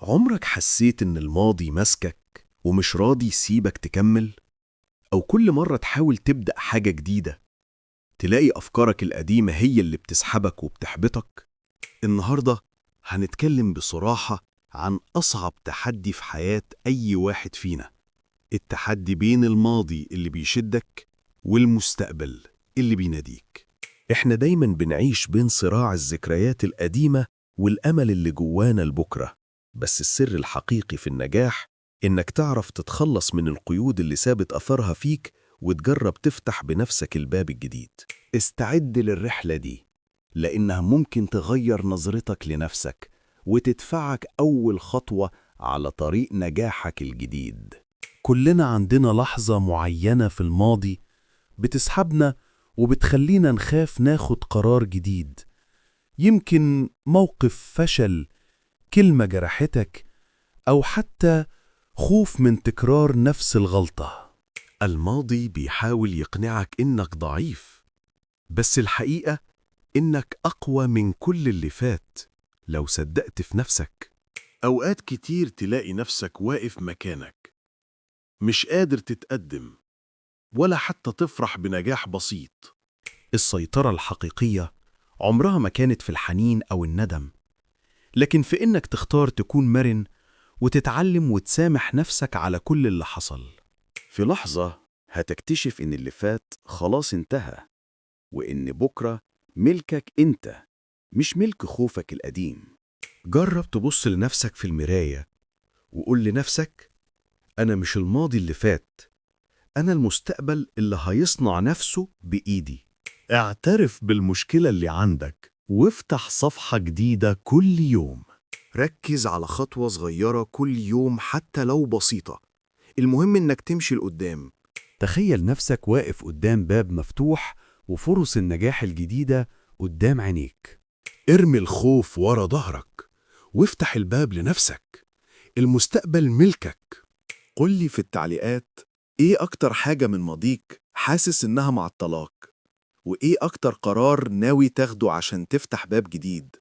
عمرك حسيت إن الماضي ماسكك ومش راضي يسيبك تكمل؟ أو كل مرة تحاول تبدأ حاجة جديدة تلاقي أفكارك القديمة هي اللي بتسحبك وبتحبطك؟ النهاردة هنتكلم بصراحة عن أصعب تحدي في حياة أي واحد فينا، التحدي بين الماضي اللي بيشدك والمستقبل اللي بيناديك. إحنا دايماً بنعيش بين صراع الذكريات القديمة والأمل اللي جوانا لبكرة، بس السر الحقيقي في النجاح إنك تعرف تتخلص من القيود اللي سابت أثرها فيك وتجرب تفتح بنفسك الباب الجديد. استعد للرحلة دي، لأنها ممكن تغير نظرتك لنفسك وتدفعك أول خطوة على طريق نجاحك الجديد. كلنا عندنا لحظة معينة في الماضي بتسحبنا وبتخلينا نخاف ناخد قرار جديد. يمكن موقف فشل، كلمة جرحتك، أو حتى خوف من تكرار نفس الغلطة. الماضي بيحاول يقنعك إنك ضعيف، بس الحقيقة إنك أقوى من كل اللي فات لو صدقت في نفسك. أوقات كتير تلاقي نفسك واقف مكانك، مش قادر تتقدم ولا حتى تفرح بنجاح بسيط. السيطرة الحقيقية عمرها ما كانت في الحنين أو الندم، لكن في إنك تختار تكون مرن وتتعلم وتسامح نفسك على كل اللي حصل. في لحظة هتكتشف إن اللي فات خلاص انتهى، وإن بكرة ملكك أنت، مش ملك خوفك القديم. جرب تبص لنفسك في المراية وقول لنفسك: أنا مش الماضي اللي فات، أنا المستقبل اللي هيصنع نفسه بإيدي. اعترف بالمشكلة اللي عندك وافتح صفحة جديدة كل يوم. ركز على خطوة صغيرة كل يوم حتى لو بسيطة، المهم إنك تمشي لقدام. تخيل نفسك واقف قدام باب مفتوح وفرص النجاح الجديدة قدام عينيك. ارمي الخوف ورا ظهرك وافتح الباب لنفسك، المستقبل ملكك. قل لي في التعليقات إيه أكتر حاجة من ماضيك حاسس إنها معطلاك، وإيه أكتر قرار ناوي تاخده عشان تفتح باب جديد.